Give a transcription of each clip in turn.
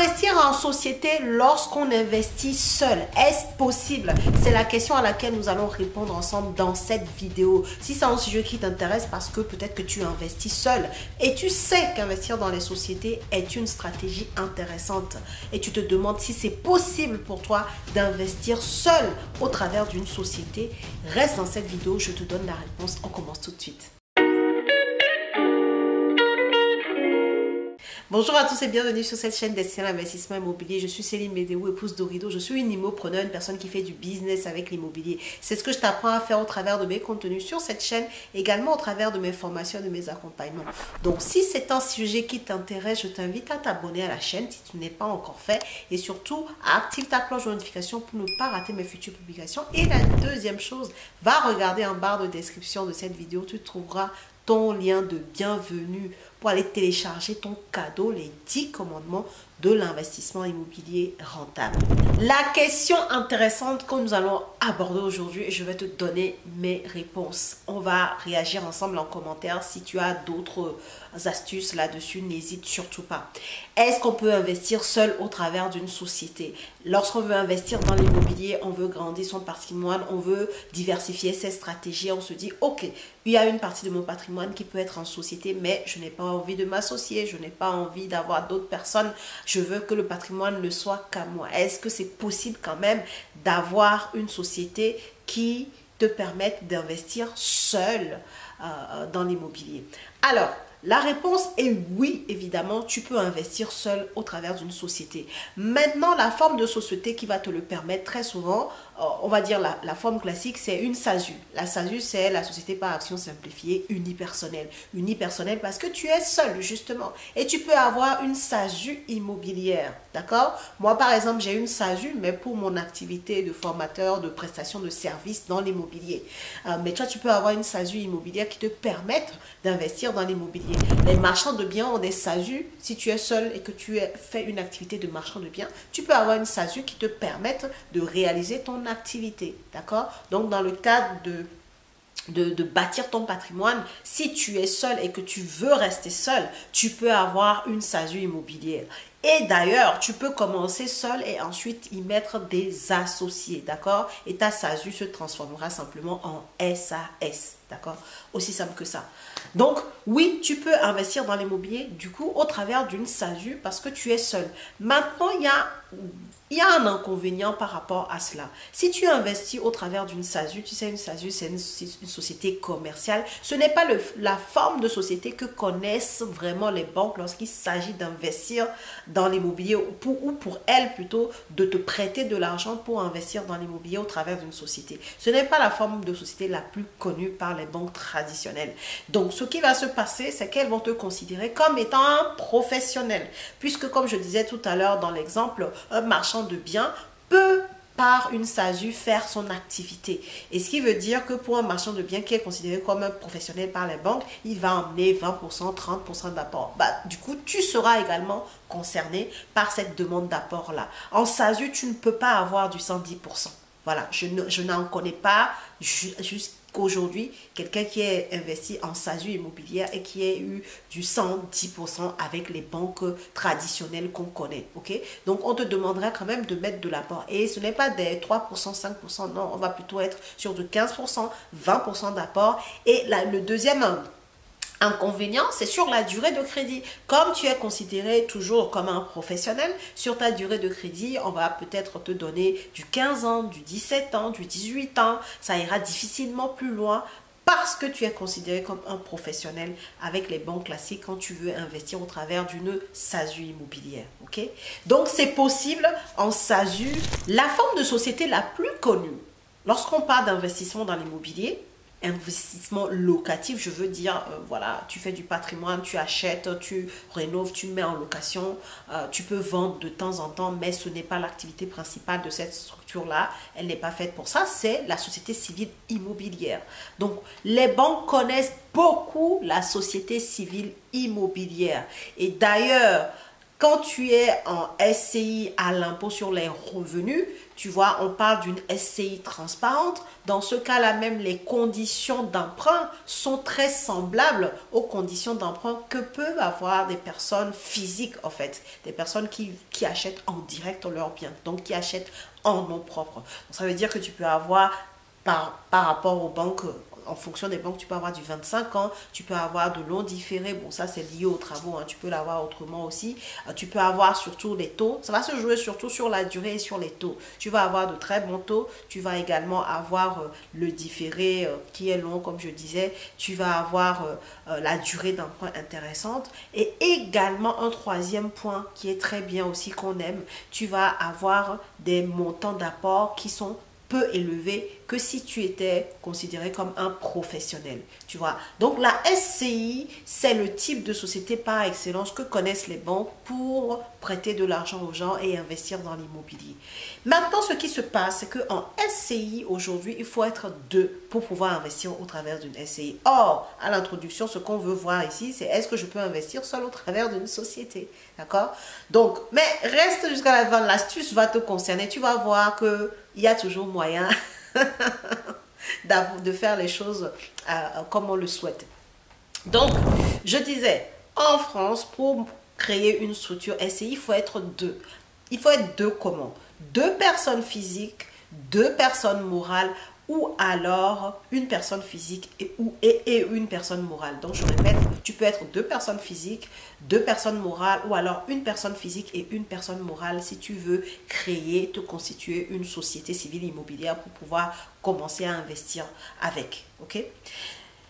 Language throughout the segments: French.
Investir en société lorsqu'on investit seul, est-ce possible? C'est la question à laquelle nous allons répondre ensemble dans cette vidéo. Si c'est un sujet qui t'intéresse parce que peut-être que tu investis seul et tu sais qu'investir dans les sociétés est une stratégie intéressante et tu te demandes si c'est possible pour toi d'investir seul au travers d'une société, reste dans cette vidéo, je te donne la réponse. On commence tout de suite. Bonjour à tous et bienvenue sur cette chaîne destinée à l'investissement immobilier. Je suis Céline Médéou, épouse d'Orido. Je suis une immopreneur, une personne qui fait du business avec l'immobilier. C'est ce que je t'apprends à faire au travers de mes contenus sur cette chaîne, également au travers de mes formations et de mes accompagnements. Donc si c'est un sujet qui t'intéresse, je t'invite à t'abonner à la chaîne si tu n'es pas encore fait et surtout à activer ta cloche de notification pour ne pas rater mes futures publications. Et la deuxième chose, va regarder en barre de description de cette vidéo, tu trouveras ton lien de bienvenue pour aller télécharger ton cadeau, les 10 commandements de l'investissement immobilier rentable. La question intéressante que nous allons aborder aujourd'hui, je vais te donner mes réponses. On va réagir ensemble en commentaire. Si tu as d'autres astuces là-dessus, n'hésite surtout pas. Est-ce qu'on peut investir seul au travers d'une société? Lorsqu'on veut investir dans l'immobilier, on veut grandir son patrimoine, on veut diversifier ses stratégies, on se dit, ok, il y a une partie de mon patrimoine qui peut être en société, mais je n'ai pas envie de m'associer, je n'ai pas envie d'avoir d'autres personnes, je veux que le patrimoine ne soit qu'à moi. Est-ce que c'est possible quand même d'avoir une société qui te permette d'investir seul dans l'immobilier? Alors, la réponse est oui, évidemment, tu peux investir seul au travers d'une société. Maintenant, la forme de société qui va te le permettre très souvent, on va dire la forme classique, c'est une SASU. La SASU, c'est la société par action simplifiée unipersonnelle. Unipersonnelle parce que tu es seul, justement. Et tu peux avoir une SASU immobilière, d'accord? Moi, par exemple, j'ai une SASU, mais pour mon activité de formateur, de prestation de services dans l'immobilier. Mais toi, tu peux avoir une SASU immobilière qui te permette d'investir dans l'immobilier. Les marchands de biens ont des SASU. Si tu es seul et que tu fais une activité de marchand de biens, tu peux avoir une SASU qui te permette de réaliser ton activité. D'accord? Donc, dans le cadre de bâtir ton patrimoine, si tu es seul et que tu veux rester seul, tu peux avoir une SASU immobilière. Et d'ailleurs, tu peux commencer seul et ensuite y mettre des associés, d'accord? Et ta SASU se transformera simplement en SAS, d'accord? Aussi simple que ça. Donc, oui, tu peux investir dans l'immobilier, du coup, au travers d'une SASU parce que tu es seul. Maintenant, il y a un inconvénient par rapport à cela. Si tu investis au travers d'une SASU, tu sais, une SASU, c'est une société commerciale. Ce n'est pas la forme de société que connaissent vraiment les banques lorsqu'il s'agit d'investir dans l'immobilier ou pour elles plutôt de te prêter de l'argent pour investir dans l'immobilier au travers d'une société. Ce n'est pas la forme de société la plus connue par les banques traditionnelles. Donc, ce qui va se passer, c'est qu'elles vont te considérer comme étant un professionnel. Puisque, comme je disais tout à l'heure dans l'exemple, un marchand de biens peut par une SASU faire son activité. Et ce qui veut dire que pour un marchand de biens qui est considéré comme un professionnel par les banques, il va emmener 20%, 30% d'apport. Du coup, tu seras également concerné par cette demande d'apport-là. En SASU, tu ne peux pas avoir du 110%. Voilà, je n'en connais pas jusqu'aujourd'hui quelqu'un qui est investi en SASU immobilière et qui ait eu du 110% avec les banques traditionnelles qu'on connaît. Ok? Donc, on te demanderait quand même de mettre de l'apport. Et ce n'est pas des 3%, 5%, non, on va plutôt être sur du 15%, 20% d'apport. Et le deuxième inconvénient, c'est sur la durée de crédit. Comme tu es considéré toujours comme un professionnel, sur ta durée de crédit, on va peut-être te donner du 15 ans, du 17 ans, du 18 ans. Ça ira difficilement plus loin parce que tu es considéré comme un professionnel avec les banques classiques quand tu veux investir au travers d'une SASU immobilière. Ok? Donc, c'est possible en SASU. La forme de société la plus connue, lorsqu'on parle d'investissement dans l'immobilier, investissement locatif, je veux dire, voilà, tu fais du patrimoine, tu achètes, tu rénoves, tu mets en location, tu peux vendre de temps en temps, mais ce n'est pas l'activité principale de cette structure-là, elle n'est pas faite pour ça, c'est la société civile immobilière. Donc, les banques connaissent beaucoup la société civile immobilière. Et d'ailleurs, Quand tu es en SCI à l'impôt sur les revenus, tu vois, on parle d'une SCI transparente. Dans ce cas-là, même les conditions d'emprunt sont très semblables aux conditions d'emprunt que peuvent avoir des personnes physiques, en fait. Des personnes qui achètent en direct leurs biens, donc qui achètent en nom propre. Donc, ça veut dire que tu peux avoir, par rapport aux banques, en fonction des banques, tu peux avoir du 25 ans, tu peux avoir de longs différés. Bon, ça, c'est lié aux travaux, hein. Tu peux l'avoir autrement aussi. Tu peux avoir surtout les taux. Ça va se jouer surtout sur la durée et sur les taux. Tu vas avoir de très bons taux. Tu vas également avoir le différé qui est long, comme je disais. Tu vas avoir la durée d'emprunt intéressante. Et également, un troisième point qui est très bien aussi, qu'on aime, tu vas avoir des montants d'apport qui sont peu élevé que si tu étais considéré comme un professionnel, tu vois. Donc la SCI, c'est le type de société par excellence que connaissent les banques pour prêter de l'argent aux gens et investir dans l'immobilier. Maintenant, ce qui se passe, c'est qu'en SCI, aujourd'hui, il faut être deux pour pouvoir investir au travers d'une SCI. Or, à l'introduction, ce qu'on veut voir ici, c'est est-ce que je peux investir seul au travers d'une société, d'accord? Donc, mais reste jusqu'à la fin, l'astuce va te concerner. Tu vas voir que il y a toujours moyen de faire les choses comme on le souhaite. Donc, je disais, en France, pour créer une structure SCI, il faut être deux. Il faut être deux comment? Deux personnes physiques, deux personnes morales, ou alors une personne physique et une personne morale. Donc, je répète, tu peux être deux personnes physiques, deux personnes morales, ou alors une personne physique et une personne morale si tu veux créer, te constituer une société civile immobilière pour pouvoir commencer à investir avec. Ok?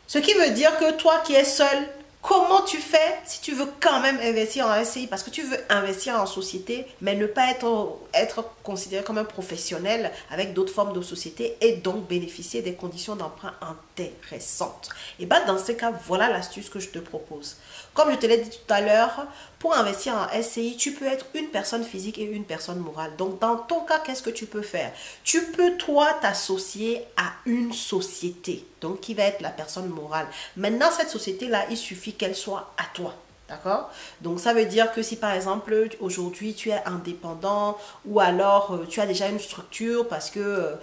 Ce qui veut dire que toi qui es seul, comment tu fais si tu veux quand même investir en SCI? Parce que tu veux investir en société, mais ne pas être considéré comme un professionnel avec d'autres formes de société et donc bénéficier des conditions d'emprunt intéressantes. Et bien dans ce cas, voilà l'astuce que je te propose. Comme je te l'ai dit tout à l'heure, pour investir en SCI, tu peux être une personne physique et une personne morale. Donc dans ton cas, qu'est-ce que tu peux faire? Tu peux toi t'associer à une société, donc qui va être la personne morale. Maintenant, cette société-là, il suffit qu'elle soit à toi. D'accord? Donc, ça veut dire que si par exemple, aujourd'hui, tu es indépendant ou alors tu as déjà une structure parce que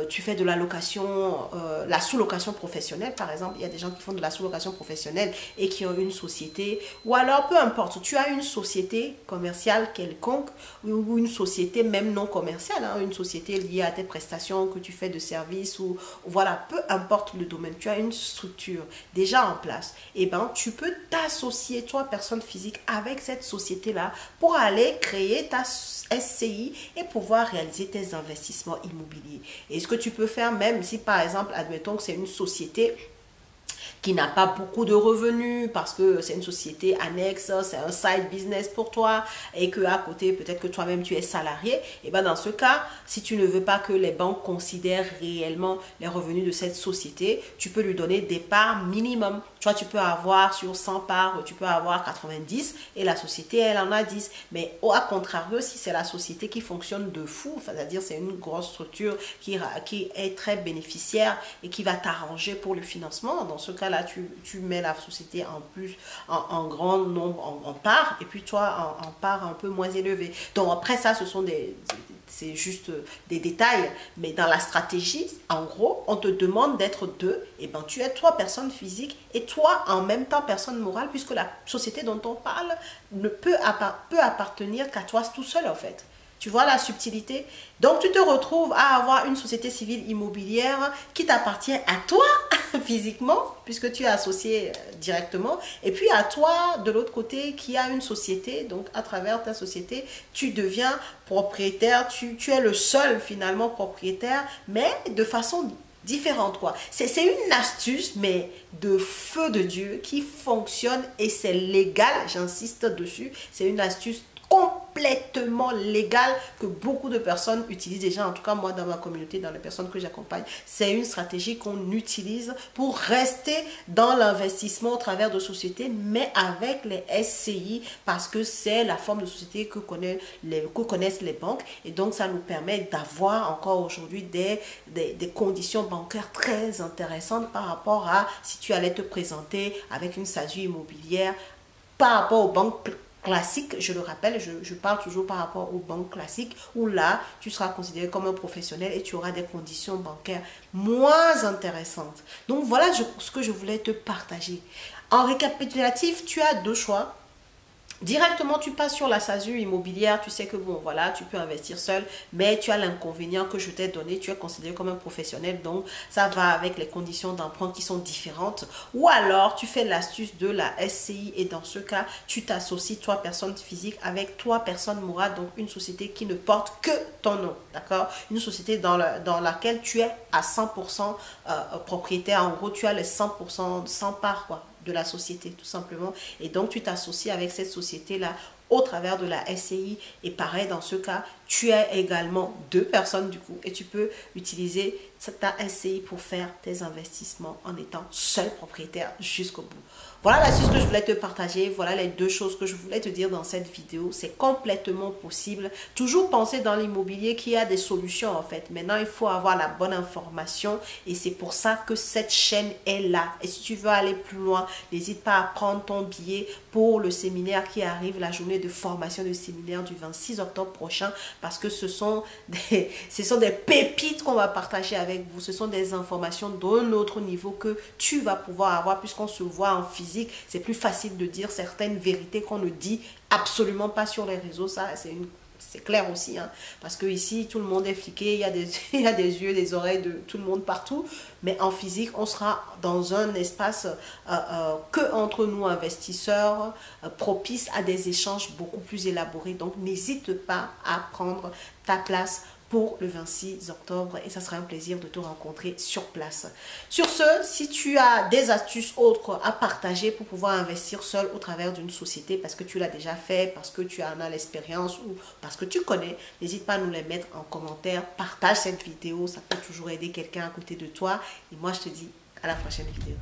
tu fais de la location, la sous-location professionnelle, par exemple, il y a des gens qui font de la sous-location professionnelle et qui ont une société, ou alors peu importe, tu as une société commerciale quelconque ou une société même non commerciale, hein, une société liée à tes prestations que tu fais de services ou voilà, peu importe le domaine, tu as une structure déjà en place, et ben tu peux t'associer toi, personne physique, avec cette société-là pour aller créer ta SCI et pouvoir réaliser tes investissements immobiliers. Et ce que tu peux faire, même si par exemple, admettons que c'est une société qui n'a pas beaucoup de revenus parce que c'est une société annexe, c'est un side business pour toi et que à côté peut-être que toi-même tu es salarié, et ben dans ce cas, si tu ne veux pas que les banques considèrent réellement les revenus de cette société, tu peux lui donner des parts minimum. Tu vois, tu peux avoir sur 100 parts, tu peux avoir 90 et la société elle en a 10. Mais au contrario, si c'est la société qui fonctionne de fou, c'est-à-dire c'est une grosse structure qui est très bénéficiaire et qui va t'arranger pour le financement, dans ce cas-là, tu mets la société en plus, en grand nombre, en parts, et puis toi, en parts un peu moins élevées. Donc après ça, c'est juste des détails, mais dans la stratégie, en gros, on te demande d'être deux, et ben tu es toi, personne physique, et toi, en même temps, personne morale, puisque la société dont on parle ne peut appartenir qu'à toi tout seul, en fait. Tu vois la subtilité? Donc, tu te retrouves à avoir une société civile immobilière qui t'appartient à toi physiquement, puisque tu es associé directement, et puis à toi, de l'autre côté, qui a une société. Donc, à travers ta société, tu deviens propriétaire, tu es le seul finalement propriétaire, mais de façon différente, quoi. C'est une astuce, mais de feu de Dieu, qui fonctionne et c'est légal, j'insiste dessus. C'est une astuce complètement légal que beaucoup de personnes utilisent déjà, en tout cas moi dans ma communauté, dans les personnes que j'accompagne. C'est une stratégie qu'on utilise pour rester dans l'investissement au travers de sociétés, mais avec les SCI, parce que c'est la forme de société que connaissent les banques, et donc ça nous permet d'avoir encore aujourd'hui des conditions bancaires très intéressantes par rapport à si tu allais te présenter avec une SASU immobilière par rapport aux banques classiques, je le rappelle, je parle toujours par rapport aux banques classiques, où là, tu seras considéré comme un professionnel et tu auras des conditions bancaires moins intéressantes. Donc voilà ce que je voulais te partager. En récapitulatif, tu as deux choix. Directement, tu passes sur la SASU immobilière, tu sais que bon, voilà, tu peux investir seul, mais tu as l'inconvénient que je t'ai donné, tu es considéré comme un professionnel, donc ça va avec les conditions d'emprunt qui sont différentes. Ou alors, tu fais l'astuce de la SCI et dans ce cas, tu t'associes, toi, personne physique, avec toi, personne morale, donc une société qui ne porte que ton nom, d'accord? Une société dans laquelle tu es à 100% propriétaire, en gros, tu as les 100%, 100 parts, quoi, de la société tout simplement, et donc tu t'associes avec cette société là au travers de la SCI, et pareil dans ce cas tu es également deux personnes du coup et tu peux utiliser ta SCI pour faire tes investissements en étant seul propriétaire jusqu'au bout. Voilà l'astuce que je voulais te partager, voilà les deux choses que je voulais te dire dans cette vidéo. C'est complètement possible. Toujours penser dans l'immobilier qu'il y a des solutions en fait. Maintenant, il faut avoir la bonne information et c'est pour ça que cette chaîne est là. Et si tu veux aller plus loin, n'hésite pas à prendre ton billet pour le séminaire qui arrive, la journée de formation de séminaire du 26 octobre prochain, parce que ce sont des pépites qu'on va partager avec vous. Ce sont des informations d'un autre niveau que tu vas pouvoir avoir puisqu'on se voit en physique. C'est plus facile de dire certaines vérités qu'on ne dit absolument pas sur les réseaux. Ça, c'est clair aussi, hein, parce que ici tout le monde est fliqué, il y a il y a des yeux, des oreilles de tout le monde partout, mais en physique on sera dans un espace que entre nous investisseurs, propice à des échanges beaucoup plus élaborés. Donc n'hésite pas à prendre ta place pour le 26 octobre et ça sera un plaisir de te rencontrer sur place. Sur ce, si tu as des astuces autres à partager pour pouvoir investir seul au travers d'une société parce que tu l'as déjà fait, parce que tu en as l'expérience ou parce que tu connais, n'hésite pas à nous les mettre en commentaire. Partage cette vidéo, ça peut toujours aider quelqu'un à côté de toi et moi je te dis à la prochaine vidéo.